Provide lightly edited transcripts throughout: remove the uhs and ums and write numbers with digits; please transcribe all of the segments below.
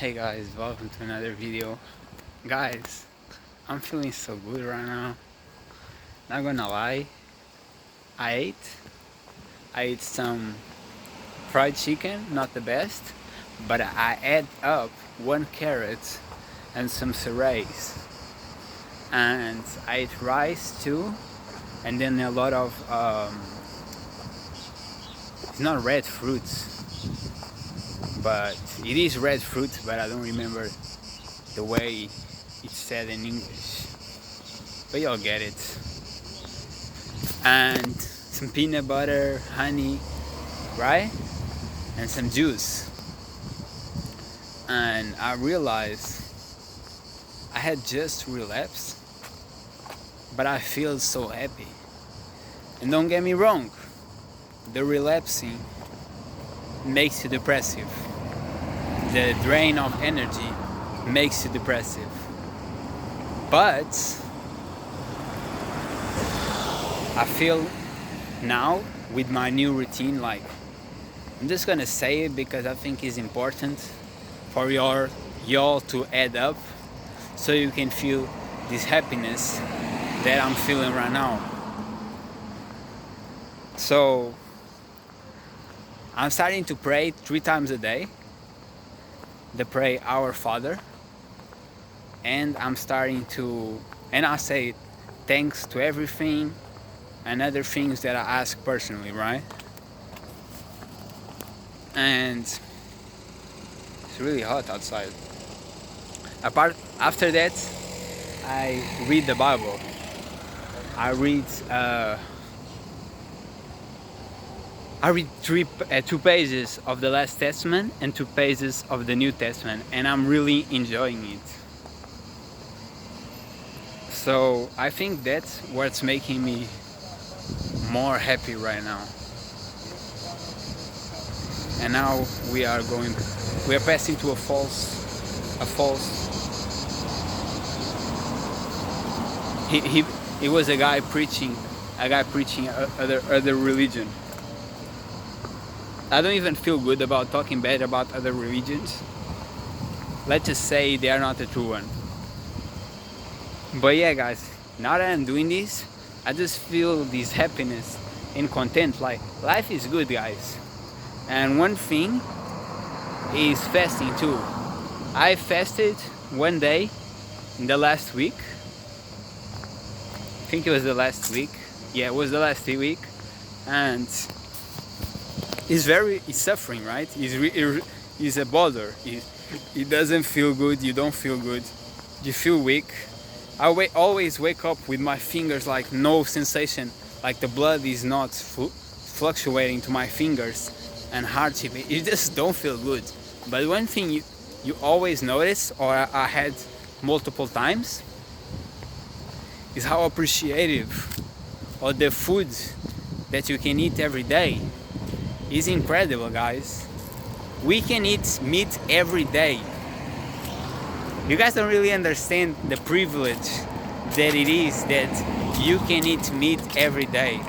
Hey guys, welcome to another video. Guys, I'm feeling so good right now. Not gonna lie, I ate I ate some fried chicken, not the best, but I ate up 1 carrot and some cereals. And I ate rice too, and then a lot of it's not red fruits, but it is red fruit, but I don't remember the way it's said in English. But y'all get it. And some peanut butter, honey, right? And some juice. And I realized I had just relapsed, but I feel so happy. And don't get me wrong, the relapsing makes you depressive. The drain of energy makes you depressive. But I feel now with my new routine, like, I'm just gonna say it because I think it's important for y'all to add up so you can feel this happiness that I'm feeling right now. So I'm starting to pray 3 times a day. The pray Our Father, and I'm starting to, and I say thanks to everything and other things that I ask personally, right? And it's really hot outside. After that, I read the Bible. I read 2 pages of the Last Testament and 2 pages of the New Testament, and I'm really enjoying it. So I think that's what's making me more happy right now. And now we are passing to a false. He was a guy preaching other religion. I don't even feel good about talking bad about other religions. Let's just say they are not the true one. But yeah, guys, now that I'm doing this, I just feel this happiness and content. Like, life is good, guys. And one thing is fasting too. I fasted 1 day in the last week. I think it was the last week. Yeah, it was the last week. And it's suffering, right? It's a bother. It doesn't feel good. You don't feel good. You feel weak. I always wake up with my fingers like no sensation, like the blood is not fluctuating to my fingers and heart beating. You just don't feel good. But one thing you always notice, or I had multiple times, is how appreciative of the food that you can eat every day is incredible, guys. We can eat meat every day. You guys don't really understand the privilege that it is that you can eat meat every day.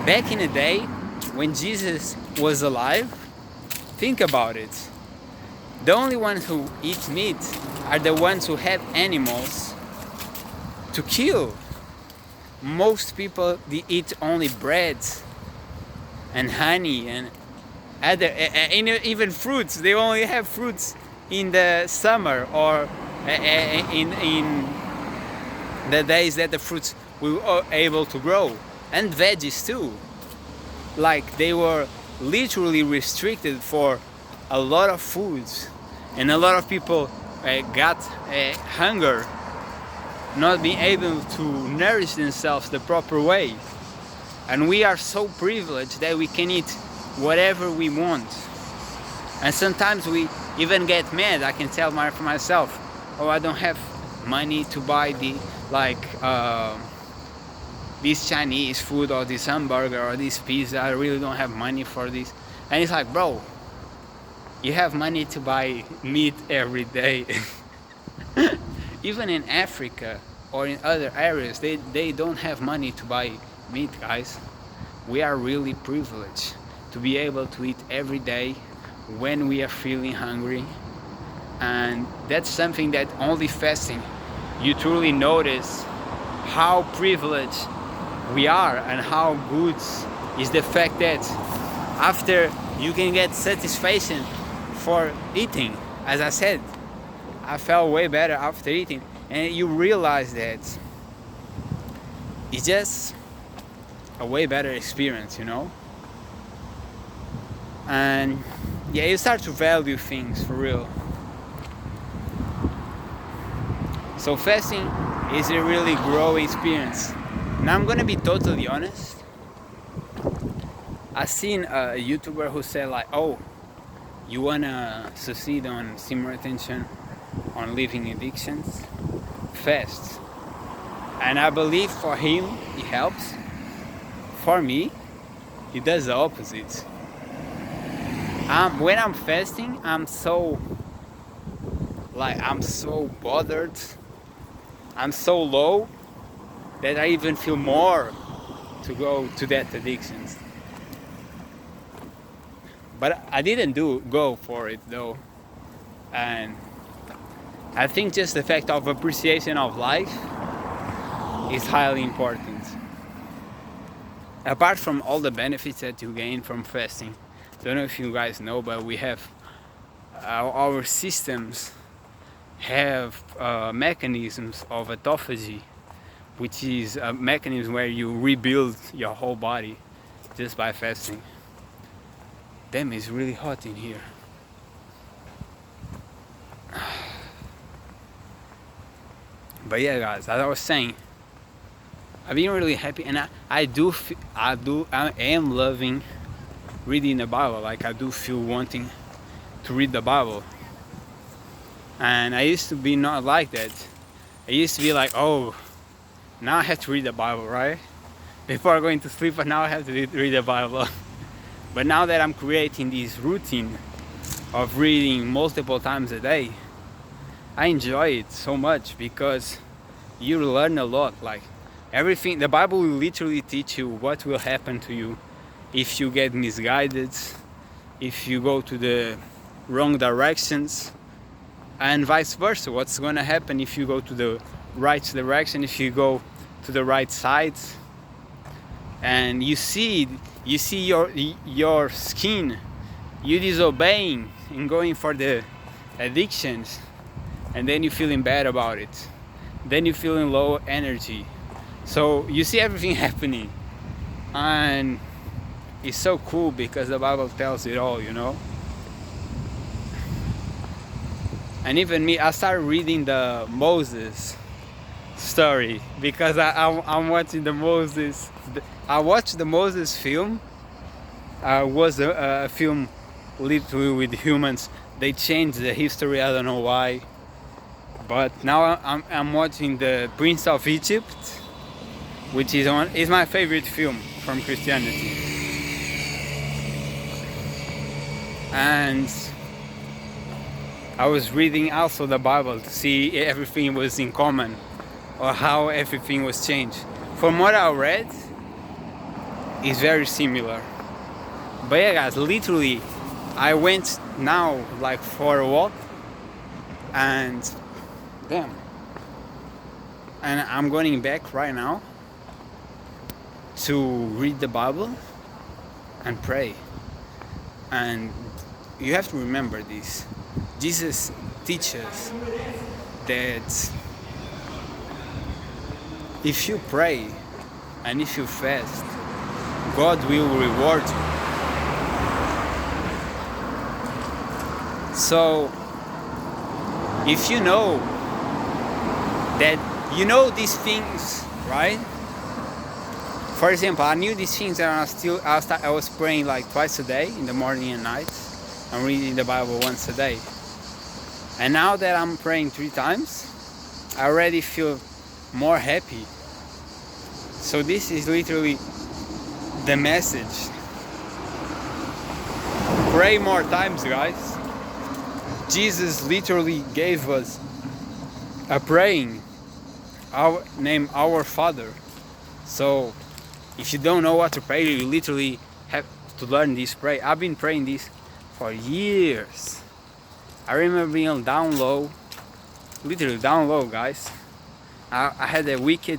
Back in the day, when Jesus was alive, think about it. The only ones who eat meat are the ones who have animals to kill. Most people, they eat only bread and honey and other, even fruits. They only have fruits in the summer or in the days that the fruits were able to grow, and veggies too. Like, they were literally restricted for a lot of foods, and a lot of people got hunger, not being able to nourish themselves the proper way. And we are so privileged that we can eat whatever we want. And sometimes we even get mad. I can tell for myself, oh, I don't have money to buy this Chinese food or this hamburger or this pizza. I really don't have money for this. And it's like, bro, you have money to buy meat every day. Even in Africa or in other areas, they don't have money to buy meat, guys. We are really privileged to be able to eat every day when we are feeling hungry. And that's something that only fasting you truly notice how privileged we are, and how good is the fact that after you can get satisfaction for eating. As I said, I felt way better after eating, and you realize that it's just a way better experience, you know. And yeah, you start to value things for real. So fasting is a really growing experience. Now I'm gonna be totally honest. I seen a YouTuber who said like, oh, you wanna succeed on similar attention, on leaving addictions, fast. And I believe for him it helps. For me, it does the opposite. When I'm fasting, I'm so bothered, I'm so low that I even feel more to go to that addictions. But I didn't go for it though. And I think just the fact of appreciation of life is highly important. Apart from all the benefits that you gain from fasting, don't know if you guys know, but we have our systems have mechanisms of autophagy, which is a mechanism where you rebuild your whole body just by fasting. Damn, it's really hot in here. But yeah, guys, as I was saying, I've been really happy, and I am loving reading the Bible. Like, I do feel wanting to read the Bible. And I used to be not like that. I used to be like, oh, now I have to read the Bible, right? Before going to sleep, but now I have to read the Bible. But now that I'm creating this routine of reading multiple times a day, I enjoy it so much because you learn a lot. Like, everything, the Bible will literally teach you what will happen to you if you get misguided, if you go to the wrong directions, and vice versa. What's going to happen if you go to the right direction, if you go to the right side. And you see your skin, you disobeying and going for the addictions, and then you feeling bad about it, then you feeling low energy. So you see everything happening, and it's so cool because the Bible tells it all, you know. And even me, I started reading the Moses story because I'm watching the Moses. I watched the Moses film. Was a film literally with humans. They changed the history. I don't know why. But now I'm watching the Prince of Egypt, which is my favorite film from Christianity. And I was reading also the Bible to see if everything was in common or how everything was changed. From what I read, it's very similar. But yeah, guys, literally, I went now like for a walk, and damn, and I'm going back right now to read the Bible and pray. And you have to remember this. Jesus teaches that if you pray and if you fast, God will reward you. So if you know that you know these things, right? For example, I knew these things, and I was praying like twice a day, in the morning and night. I'm reading the Bible once a day. And now that I'm praying 3 times, I already feel more happy. So this is literally the message. Pray more times, guys. Jesus literally gave us a praying name, Our Father. So if you don't know what to pray, you literally have to learn this prayer. I've been praying this for years. I remember being down low, literally down low, guys. I had a wicked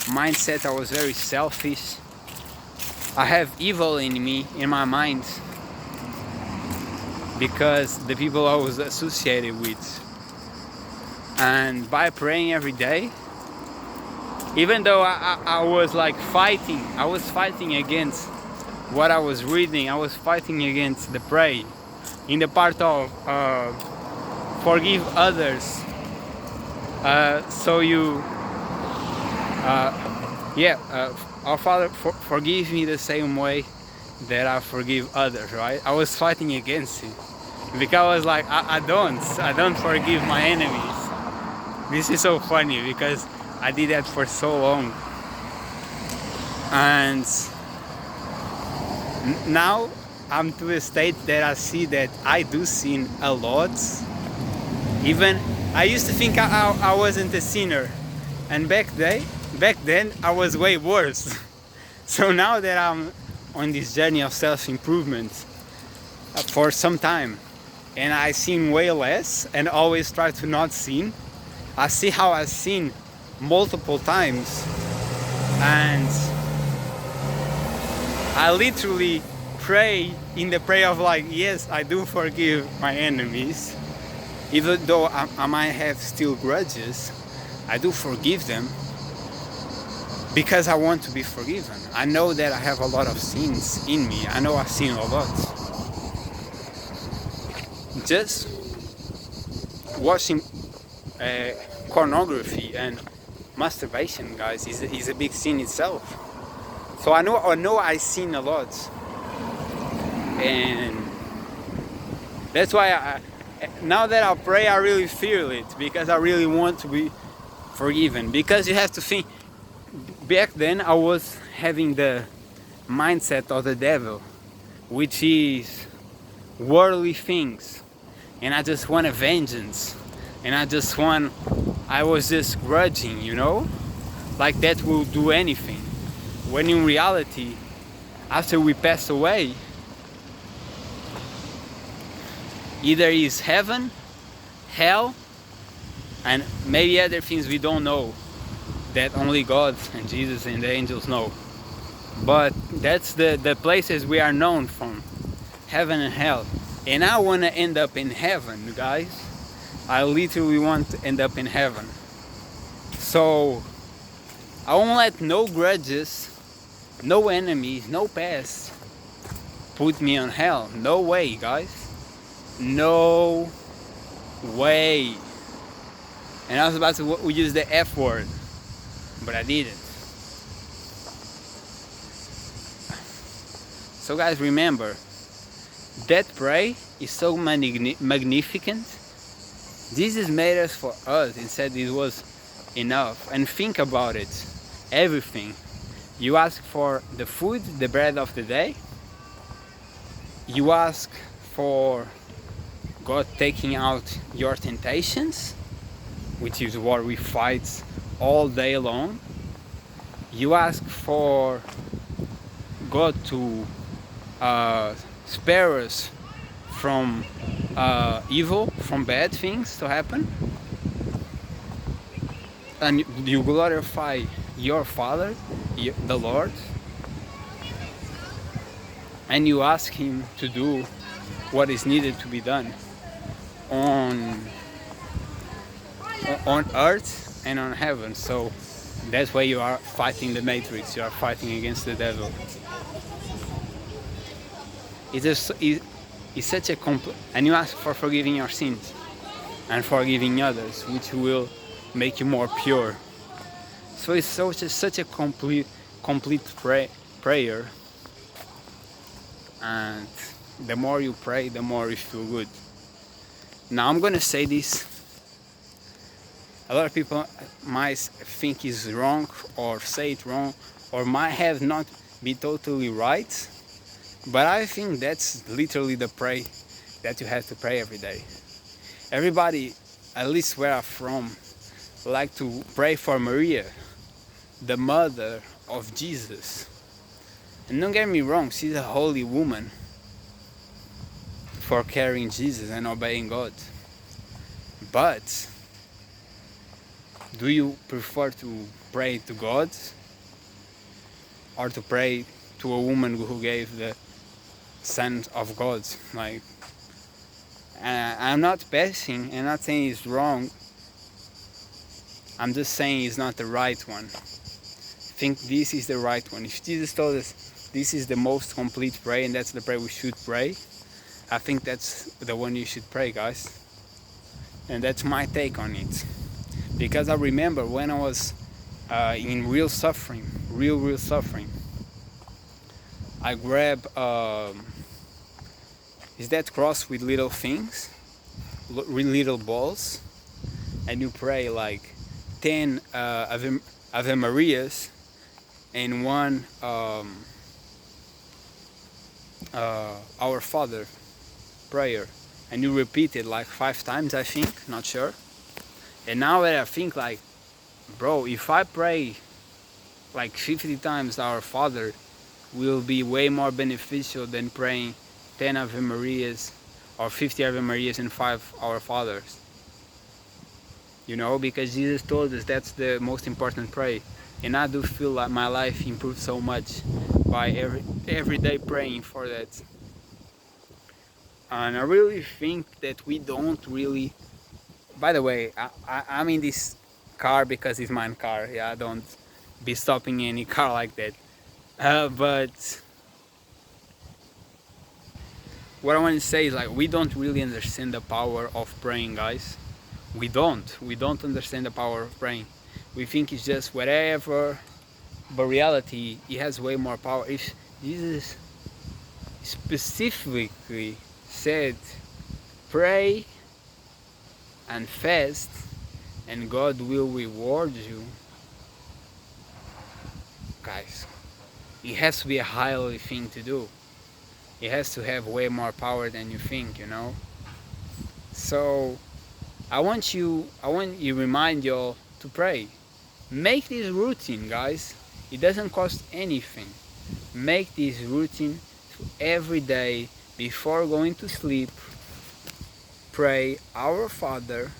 mindset. I was very selfish. I have evil in me, in my mind, because the people I was associated with. And by praying every day, even though I was like fighting, I was fighting against what I was reading, I was fighting against the pray in the part of forgive others, so you our Father, forgive me the same way that I forgive others, right? I was fighting against it because I was like, I don't forgive my enemies. This is so funny because I did that for so long, and now I'm to a state that I see that I do sin a lot. Even I used to think I wasn't a sinner, and back then I was way worse. So now that I'm on this journey of self-improvement for some time, and I sin way less and always try to not sin, I see how I sin multiple times, and I literally pray in the prayer of like, yes, I do forgive my enemies, even though I might have still grudges. I do forgive them because I want to be forgiven. I know that I have a lot of sins in me. I know I've sinned a lot. Just watching pornography and masturbation, guys, is a big sin itself. So I know I sin a lot, and that's why now that I pray, I really feel it, because I really want to be forgiven. Because you have to think, back then I was having the mindset of the devil, which is worldly things, and I just want a vengeance, and I was just grudging, like that will do anything. When in reality, after we pass away, either is heaven, hell, and maybe other things we don't know, that only God and Jesus and the angels know. But that's the places we are known from, heaven and hell. And I want to end up in heaven, guys. I literally want to end up in heaven. So I won't let no grudges, no enemies, no past put me on hell. No way, guys. No way. And I was about to use the F word, but I didn't. So guys, remember, that pray is so magnificent. Jesus made us for us and said it was enough. And think about it, everything. You ask for the food, the bread of the day. You ask for God taking out your temptations, which is what we fight all day long. You ask for God to spare us from evil, from bad things to happen. And you glorify your Father, the Lord, and you ask Him to do what is needed to be done on earth and on heaven. So that's why you are fighting the matrix, you are fighting against the devil. It's such a and you ask for forgiving your sins and forgiving others, which will make you more pure. So it's such a complete prayer, and the more you pray, the more you feel good. Now I'm gonna say this. A lot of people might think it's wrong, or say it wrong, or might have not be totally right, but I think that's literally the prayer that you have to pray every day. Everybody, at least where I'm from, like to pray for Maria, the mother of Jesus. And don't get me wrong, she's a holy woman. for carrying Jesus and obeying God. But do you prefer to pray to God or to pray to a woman who gave the Son of God? Like, I'm not bashing, I'm not saying it's wrong. I'm just saying it's not the right one. I think this is the right one. If Jesus told us this is the most complete prayer and that's the prayer we should pray, I think that's the one you should pray, guys. And that's my take on it. Because I remember when I was in real suffering, real suffering, I grab is that cross with little things, little balls, and you pray like 10 Ave Marias and one Our Father prayer, and you repeat it like 5 times, I think, not sure. And now that I think, like, bro, if I pray like 50 times Our Father, will be way more beneficial than praying 10 Ave Marias or 50 Ave Marias and 5 Our Fathers. You know, because Jesus told us that's the most important prayer. And I do feel like my life improved so much by every day praying for that. And I really think that we don't really... By the way, I'm in this car because it's my car. Yeah, I don't be stopping any car like that. But what I want to say is, like, we don't really understand the power of praying, guys. We don't understand the power of praying. We think it's just whatever, but reality, it has way more power. If Jesus specifically said, pray and fast and God will reward you, guys, it has to be a highly thing to do. It has to have way more power than you think, you know. So I want you remind y'all to pray. Make this routine, guys. It doesn't cost anything. Make this routine every day before going to sleep. Pray Our Father.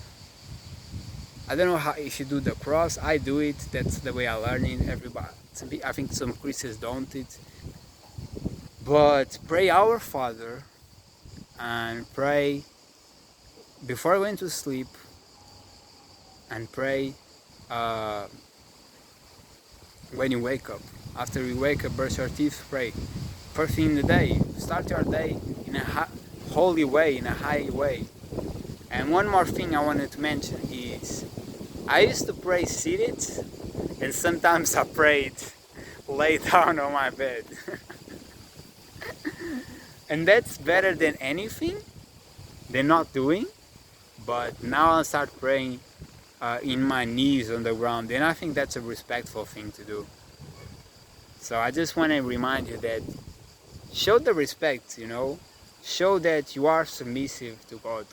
I don't know how, if you do the cross. I do it. That's the way I learn it. Everybody, I think some Christians don't it. But pray Our Father and pray before going to sleep, and pray when you wake up. After you wake up, brush your teeth, pray. First thing in the day, start your day in a holy way, in a high way. And one more thing I wanted to mention is, I used to pray seated, and sometimes I prayed lay down on my bed. And that's better than anything, than not doing. But now I'll start praying in my knees on the ground, and I think that's a respectful thing to do. So I just want to remind you that show the respect, you know. Show that you are submissive to God.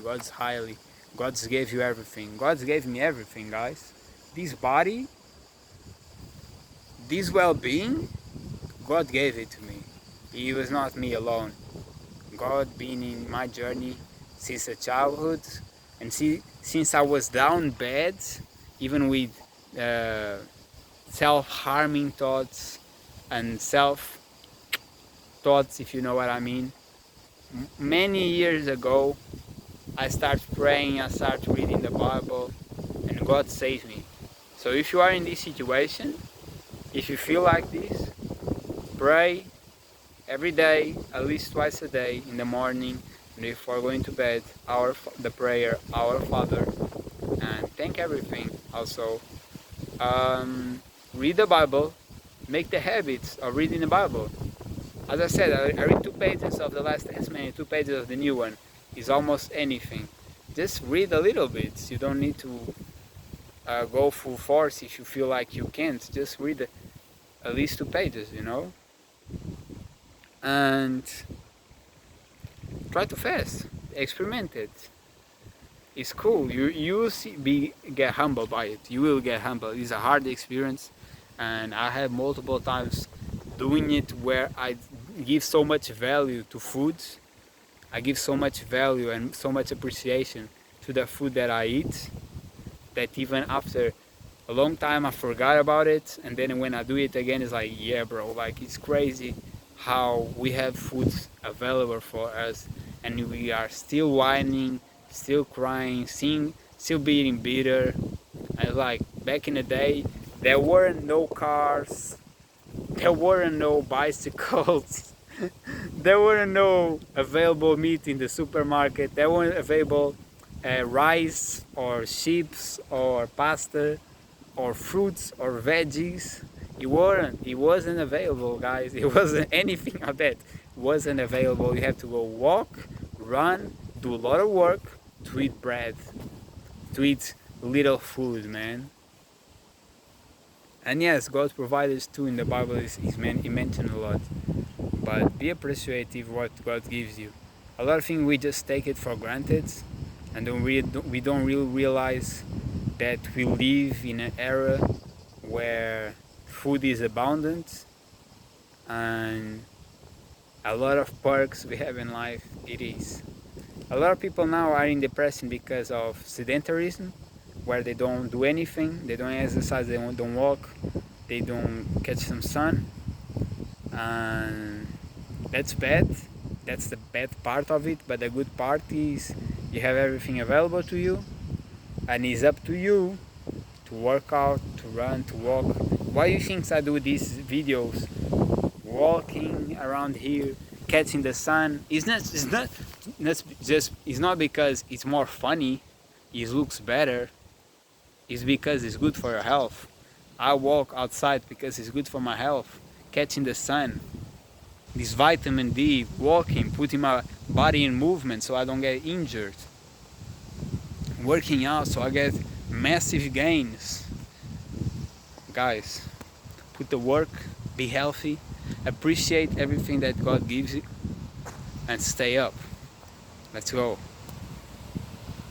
God's gave you everything. God's gave me everything, guys. This body, this well-being, God gave it to me. It was not me alone. God been in my journey since a childhood, and since I was down bad, even with self-harming thoughts and self-thoughts, if you know what I mean. Many years ago, I started praying, I started reading the Bible, and God saved me. So if you are in this situation, if you feel like this, pray every day, at least twice a day, in the morning, before going to bed, the prayer, Our Father, and thank everything. Also, read the Bible, make the habits of reading the Bible. As I said, I read 2 pages of the Last Testament, 2 pages of the new one. Is almost anything. Just read a little bit. You don't need to go full force if you feel like you can't. Just read at least 2 pages, you know. And try to fast. Experiment it. It's cool. You get humbled by it. You will get humbled. It's a hard experience, and I have multiple times doing it where I give so much value to food. I give so much value and so much appreciation to the food that I eat, that even after a long time I forgot about it, and then when I do it again, it's like, yeah, bro, like it's crazy how we have food available for us, and we are still whining, still crying, still being bitter. And like back in the day, there weren't no cars, there weren't no bicycles, there weren't no available meat in the supermarket, there weren't available rice or chips or pasta or fruits or veggies. It wasn't available, guys. It wasn't anything of that. It wasn't available. You have to go walk, run, do a lot of work to eat bread, to eat little food, man. And yes, God provided us too in the Bible is mentioned a lot. But be appreciative what God gives you. A lot of things we just take it for granted, and we don't really realize that we live in an era where food is abundant, and a lot of perks we have in life. It is. A lot of people now are in depression because of sedentarism, where they don't do anything, they don't exercise, they don't walk, they don't catch some sun, and that's bad. That's the bad part of it. But the good part is you have everything available to you, and it's up to you to work out, to run, to walk. Why do you think I do these videos? Walking around here, catching the sun. It's not because it's more funny, it looks better. It's because it's good for your health. I walk outside because it's good for my health. Catching the sun, this vitamin D, walking, putting my body in movement so I don't get injured. Working out so I get massive gains. Guys, put the work, be healthy, appreciate everything that God gives you, and stay up. Let's go.